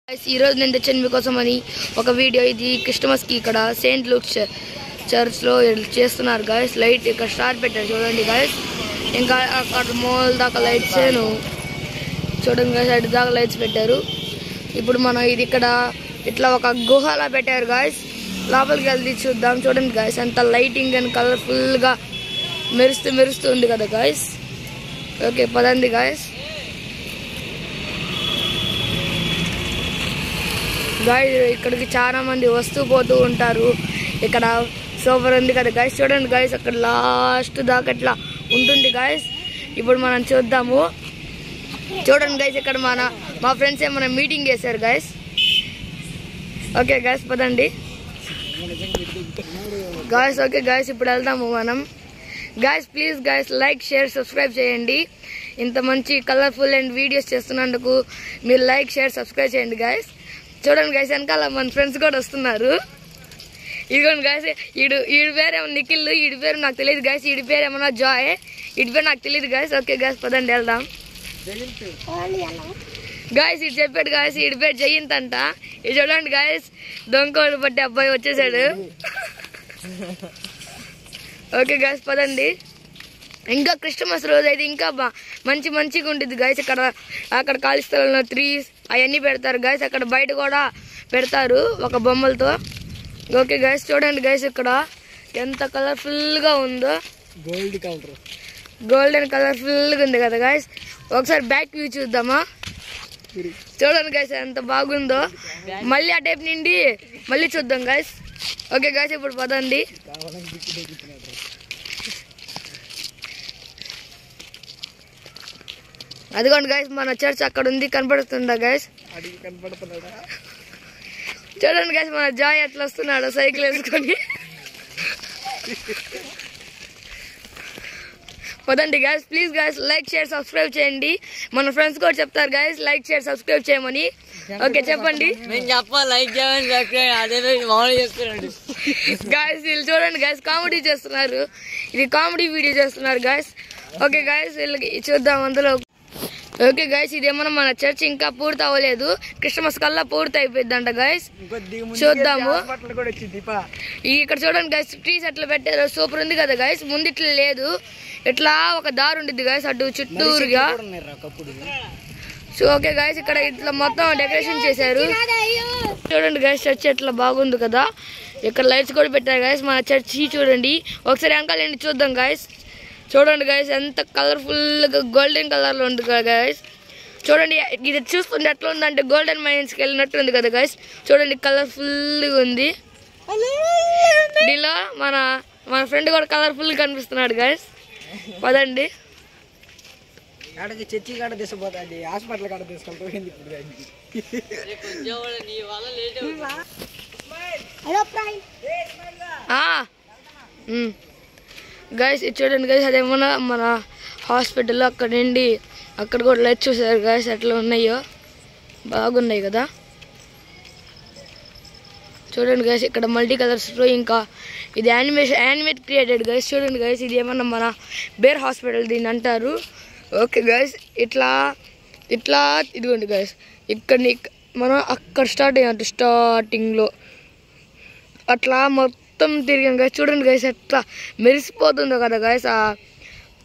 ఈ రోజు నేను తెచ్చాను మీకోసం అని ఒక వీడియో. ఇది క్రిస్మస్ కి ఇక్కడ సెయింట్ లూక్స్ చర్చ్ లో చేస్తున్నారు గాయస్. లైట్ ఇక్కడ స్టార్ పెట్టారు చూడండి గాయస్. ఇంకా అక్కడ మోల్ దాకా లైట్స్ చూడండి గాయస్, అటు దాకా లైట్స్ పెట్టారు. ఇప్పుడు మనం ఇది ఇక్కడ ఇట్లా ఒక గుహలా పెట్టారు గాయస్. లోపలికి వెళ్ళి చూద్దాం. చూడండి గాయస్, అంత లైటింగ్ అండ్ కలర్ఫుల్ గా మెరుస్తూ ఉంది కదా గాయస్. ఓకే పదండి గాయస్. గాయస్ ఇక్కడికి చాలా మంది వస్తూ పోతూ ఉంటారు. ఇక్కడ సూపర్ ఉంది కదా గాయస్. చూడండి గాయస్, అక్కడ లాస్ట్ దాకా ఇట్లా ఉంటుంది గాయస్. ఇప్పుడు మనం చూద్దాము. చూడండి గాయస్, ఇక్కడ మా ఫ్రెండ్స్ ఏమైనా మీటింగ్ చేశారు గాయస్. ఓకే గాయస్ పదండి గాయస్. ఓకే గాయస్, ఇప్పుడు వెళ్దాము మనం. Guys please guys like share subscribe చేయండి. ఇంత మంచి కలర్ఫుల్ అండ్ వీడియోస్ చేస్తున్నందుకు మీరు లైక్ షేర్ సబ్స్క్రైబ్ చేయండి గాయస్. చూడండి గాయస్, వెనకాల మన ఫ్రెండ్స్ కూడా వస్తున్నారు. ఇదిగోండి గాయస్, ఈడి పేరు నిఖిల్, ఈడి పేరు నాకు తెలియదు గాయస్. ఈడి పేరు ఏమన్నా జాయ్, ఈడి పేరు నాకు తెలియదు గాయస్. ఓకే గాయస్ పదండి వెళ్దాం. గాయస్ ఇది చెప్పాడు గాయస్, ఈడి పేరు జయంత్ అంట. ఇది చూడండి గాయస్, దొంగోడు పట్టి అబ్బాయి వచ్చేసాడు. ఓకే గాయస్ పదండి. ఇంకా క్రిస్మస్ రోజు అయితే ఇంకా మంచిగా ఉంటుంది గాయస్. అక్కడ ఖాళీ స్థలంలో ట్రీస్ అవన్నీ పెడతారు గాయస్. అక్కడ బయట కూడా పెడతారు ఒక బొమ్మలతో. ఓకే గాయస్ చూడండి గాయస్, ఇక్కడ ఎంత కలర్ఫుల్ గా ఉందో. గోల్డెన్ కలర్ఫుల్ గా ఉంది కదా గాయస్. ఒకసారి బ్యాక్ వ్యూ చూద్దామా. చూడండి గాయస్ ఎంత బాగుందో. మళ్ళీ ఆ టైప్ నుండి మళ్ళీ చూద్దాం గాయస్. ఓకే గాయస్ ఇప్పుడు పదండి. అదిగోండి గాయస్, మన చర్చ్ అక్కడ ఉంది, కనపడుతుందా గాయస్? చూడండి గాయస్, మన జాయ్ ఎట్లా వస్తున్నాడు సైకిల్ వేసుకొని. పదండి guys, please guys like share subscribe చేయండి. మన ఫ్రెండ్స్ కూడా చెప్తారు గాయస్ లైక్ షేర్ సబ్స్క్రైబ్ చేయమని. ఓకే చెప్పండి గాయస్. వీళ్ళు చూడండి గాయస్ కామెడీ చేస్తున్నారు, ఇది కామెడీ వీడియో చేస్తున్నారు గాయస్. ఓకే గాయస్ వీళ్ళకి చూద్దాం అందులో. ఓకే గాయస్, ఇదేమన్నా మన చర్చ్ ఇంకా పూర్తి అవ్వలేదు, క్రిస్మస్ కల్లా పూర్తి అయిపోయిందంట గాయస్. చూద్దాము. ఇక్కడ చూడండి గాయస్, ట్రీస్ ఎట్లా పెట్టారు సూపర్ ఉంది కదా గాయస్. ముందు ఇట్లా లేదు, ఇట్లా ఒక దారి ఉండిద్ది గాయస్ అటు చుట్టూరుగా. సో ఓకే గాయస్, ఇక్కడ ఇట్లా మొత్తం డెకరేషన్ చేశారు. చూడండి గాయస్, చర్చ్ ఎట్లా బాగుంది కదా. ఇక్కడ లైట్స్ కూడా పెట్టారు గాయస్. మన చర్చి చూడండి, ఒకసారి వెనకాల చూద్దాం గాయస్. చూడండి గాయస్ ఎంత కలర్ఫుల్ గా గోల్డెన్ కలర్ లో ఉంది కదా గాయస్. చూడండి ఇది చూస్తుంటే ఎట్లా ఉందంటే గోల్డెన్ మైన్స్ కి వెళ్ళినట్టు ఉంది కదా గాయస్. చూడండి కలర్ఫుల్ గా ఉంది. దీనిలో మన ఫ్రెండ్ కూడా కలర్ఫుల్ గా కనిపిస్తున్నాడు గాయస్. పదండి. గాయస్ ఇది చూడండి గాయస్, అదేమన్నా మన హాస్పిటల్లో అక్కడ నుండి అక్కడ కూడా లైట్ చూసారు గాయస్ ఎట్లా ఉన్నాయో, బాగున్నాయి కదా. చూడండి గాయస్ ఇక్కడ మల్టీ కలర్స్లో ఇంకా ఇది యానిమేట్ క్రియేటెడ్ గాయస్. చూడండి గాయస్, ఇది ఏమన్నా మన బేర్ హాస్పిటల్ దీన్ని అంటారు. ఓకే గాయస్ ఇట్లా ఇదిగోండి గాయస్, ఇక్కడ మనం అక్కడ స్టార్ట్ అయ్యాం స్టార్టింగ్లో అట్లా మొత్తం తిరిగాం గాయస్. చూడండి గాయస్ ఎట్లా మెరిసిపోతుందో కదా గాయస్ ఆ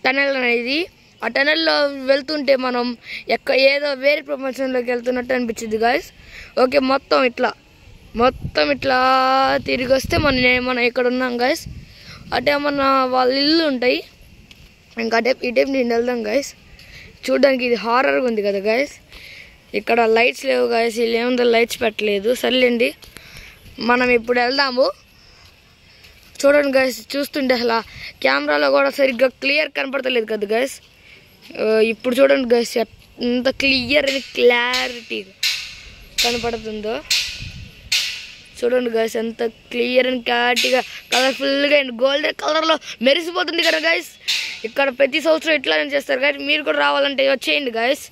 టనల్ అనేది. ఆ టనల్లో వెళ్తుంటే మనం ఏదో వేరే ప్రపంచంలోకి వెళ్తున్నట్టు అనిపించింది గాయస్. ఓకే మొత్తం ఇట్లా తిరిగి వస్తే మనం ఇక్కడ ఉన్నాం గాయస్. అటే ఏమన్నా వాళ్ళ ఇల్లు ఉంటాయి. ఇంకా ఈ టైప్ నేను వెళ్దాం గాయస్. చూడడానికి ఇది హారర్గా ఉంది కదా గాయస్. ఇక్కడ లైట్స్ లేవు గాయస్, వీళ్ళు ఏముందో లైట్స్ పెట్టలేదు. సర్లేండి మనం ఇప్పుడు వెళ్దాము. చూడండి గాయస్, చూస్తుంటే అసలు కెమెరాలో కూడా సరిగ్గా క్లియర్ కనపడతలేదు కదా గాయస్. ఇప్పుడు చూడండి గాయస్ ఎంత క్లియర్ అని క్లారిటీ కనపడుతుందో. చూడండి గాయస్ ఎంత క్లియర్ అండ్ క్లారిటీగా కలర్ఫుల్గా అండ్ గోల్డెన్ కలర్లో మెరిసిపోతుంది కదా గాయస్. ఇక్కడ ప్రతి సంవత్సరం ఇట్లానే చేస్తారు గాయస్. మీరు కూడా రావాలంటే వచ్చేయండి గాయస్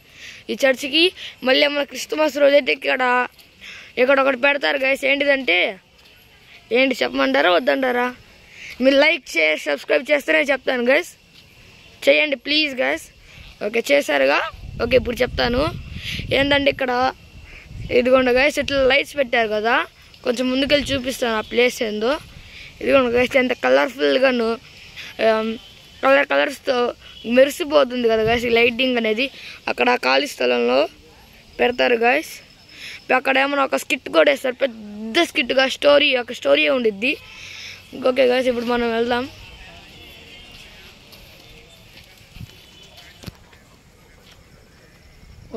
ఈ చర్చికి. మళ్ళీ మన క్రిస్మస్ రోజైతే ఇక్కడ ఒకటి పెడతారు గాయస్. ఏంటిదంటే చెప్పమంటారా వద్దంటారా? మీరు లైక్ షేర్ సబ్స్క్రైబ్ చేస్తేనే చెప్తాను గాయస్. చేయండి ప్లీజ్ గాయస్. ఓకే చేశారుగా. ఓకే ఇప్పుడు చెప్తాను ఏంటంటే ఇక్కడ ఇదిగోండి గైస్ ఇట్లా లైట్స్ పెట్టారు కదా, కొంచెం ముందుకెళ్ళి చూపిస్తాను ఆ ప్లేస్ ఏందో. ఇదిగోండి గైస్ ఎంత కలర్ఫుల్గాను కలర్స్తో మెరిసిపోతుంది కదా గైస్ ఈ లైటింగ్ అనేది. అక్కడ ఖాళీ స్థలంలో పెడతారు గైస్. అక్కడ ఏమన్నా ఒక స్కిట్ కూడా వేస్తారు, పెద్ద స్కిట్గా ఒక స్టోరీ ఉండిద్ది. ఓకే గైస్ ఇప్పుడు మనం వెళ్దాం.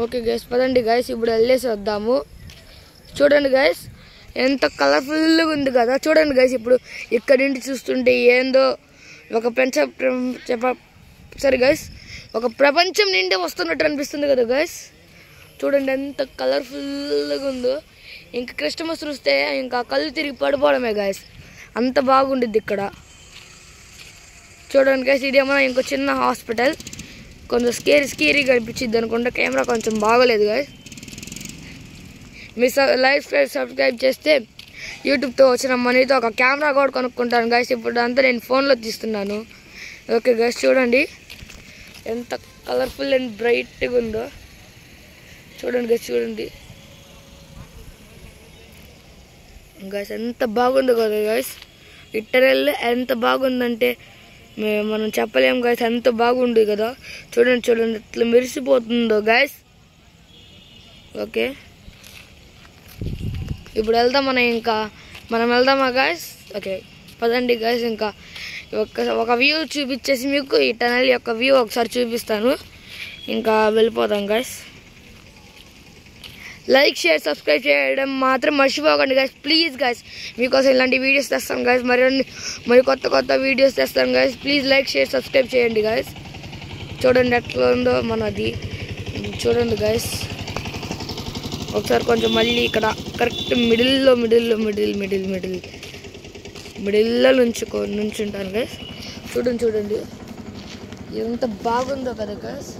ఓకే గైస్ పదండి గైస్ ఇప్పుడు వెళ్ళేసి వద్దాము. చూడండి గైస్ ఎంత కలర్ఫుల్గా ఉంది కదా. చూడండి గైస్ ఇప్పుడు ఇక్కడ నుండి చూస్తుంటే ఏందో ఒక ఒక ప్రపంచం నిండి వస్తున్నట్టు అనిపిస్తుంది కదా గైస్. చూడండి ఎంత కలర్ఫుల్గా ఉందో. ఇంకా క్రిస్టమస్ చూస్తే ఇంకా కళ్ళు తిరిగి పడిపోవడమే గైస్, అంత బాగుండిద్ది ఇక్కడ. చూడండి గైస్ ఇదేమో ఇంకో చిన్న హాస్పిటల్, కొంచెం స్కేరీగా అనిపించింది అనుకుంటా. కెమెరా కొంచెం బాగోలేదు గైస్. మీ సబ్స్క్రైబ్ చేస్తే యూట్యూబ్తో వచ్చిన మనీతో ఒక కెమెరా కూడా కొనుక్కుంటాను గైస్. ఇప్పుడు అంతా నేను ఫోన్లో తీస్తున్నాను. ఓకే గైస్ చూడండి ఎంత కలర్ఫుల్ అండ్ బ్రైట్గా ఉందో. చూడండి గైస్ చూడండి గైస్ ఎంత బాగుందో కదా గైస్. లిటరల్ ఎంత బాగుందంటే మనం చెప్పలేము గైస్, ఎంత బాగుంది కదా. చూడండి ఎట్లా మెరిసిపోతుందో గైస్. ఓకే ఇప్పుడు వెళ్దాం మనం వెళ్దామా గైస్. ఓకే పదండి గైస్. ఇంకా ఒక వ్యూ చూపించేసి మీకు ఈ టనల్ యొక్క వ్యూ ఒకసారి చూపిస్తాను, ఇంకా వెళ్ళిపోదాం గైస్. లైక్ షేర్ సబ్స్క్రైబ్ చేయడం మాత్రం మర్చిపోకండి గైస్ ప్లీజ్ గైస్. మీకోసం ఇలాంటి వీడియోస్ తెస్తాం గైస్, మరి కొత్త వీడియోస్ తెస్తాం guys. Please like share subscribe చేయండి గైస్. చూడండి ఎట్లా ఉందో మనది. చూడండి గైస్ ఒకసారి కొంచెం మళ్ళీ ఇక్కడ కరెక్ట్ మిడిల్లో నుంచుంటాను గైస్. చూడండి ఎంత బాగుందో కదా గైస్.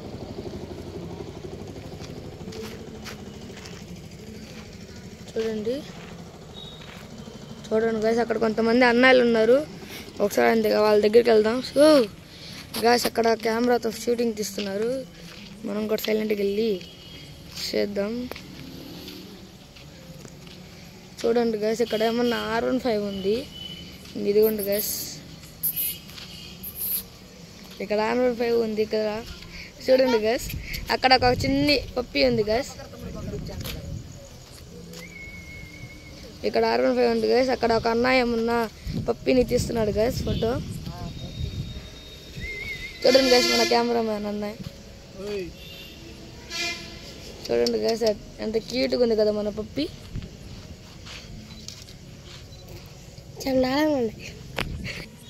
చూడండి గైస్ అక్కడ కొంతమంది అన్నయ్యలు ఉన్నారు, ఒకసారి అంతే వాళ్ళ దగ్గరికి వెళ్దాం. సో గైస్ అక్కడ కెమెరాతో షూటింగ్ తీస్తున్నారు, మనం కూడా సైలెంట్గా వెళ్ళి చేద్దాం. చూడండి గైస్ ఇక్కడ ఏమన్నా R15 ఉంది. ఇదిగోండి గైస్ ఇక్కడ R15 ఉంది ఇక్కడ. చూడండి గైస్ అక్కడ ఒక చిన్ని పప్పి ఉంది గైస్. ఇక్కడ R15 ఉంది గైస్. అక్కడ ఒక అన్నయ్య ఏమన్న పప్పిని తీస్తున్నాడు గైస్ ఫోటో. చూడండి గైస్ మన కెమెరామ్యాన్ అన్నయ్య. చూడండి గైస్ ఎంత క్యూట్గా ఉంది కదా మన పప్పి.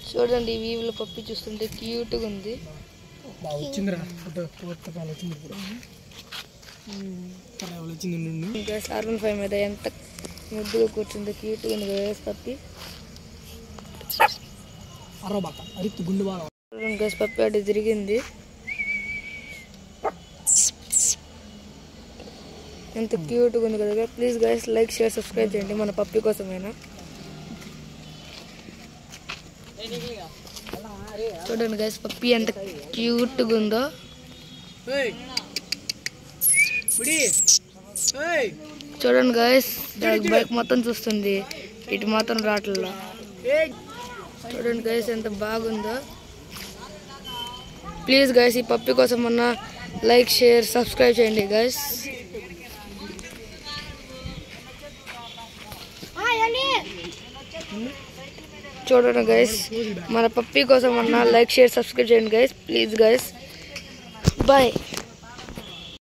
చూడండి ఈ వీవ్లో పప్పి చూస్తుంటే క్యూట్గా ఉంది. R15 మీద ఎంత ముద్దుగా కూర్చుంది, క్యూట్గా ఉంది కదా పప్పి. చూడండి గైస్ పప్పి అటు తిరిగింది, ఎంత క్యూట్గా ఉంది కదా. Please guys like share subscribe చేయండి మన పప్పి కోసమైనా. చూడండి గైస్ పప్పి ఎంత క్యూట్గా ఉందో. చూడండి గైస్ బైక్ మొత్తం చూస్తుంది, ఇటు మాత్రం రావట్లేదు. చూడండి గైస్ ఎంత బాగుందో. ప్లీజ్ గైస్ ఈ పప్పి కోసం అన్న లైక్ షేర్ సబ్స్క్రైబ్ చేయండి గైస్. చూడండి గైస్ మన పప్పి కోసం అన్న లైక్ షేర్ సబ్స్క్రైబ్ చేయండి గైస్ ప్లీజ్ గైస్. బాయ్.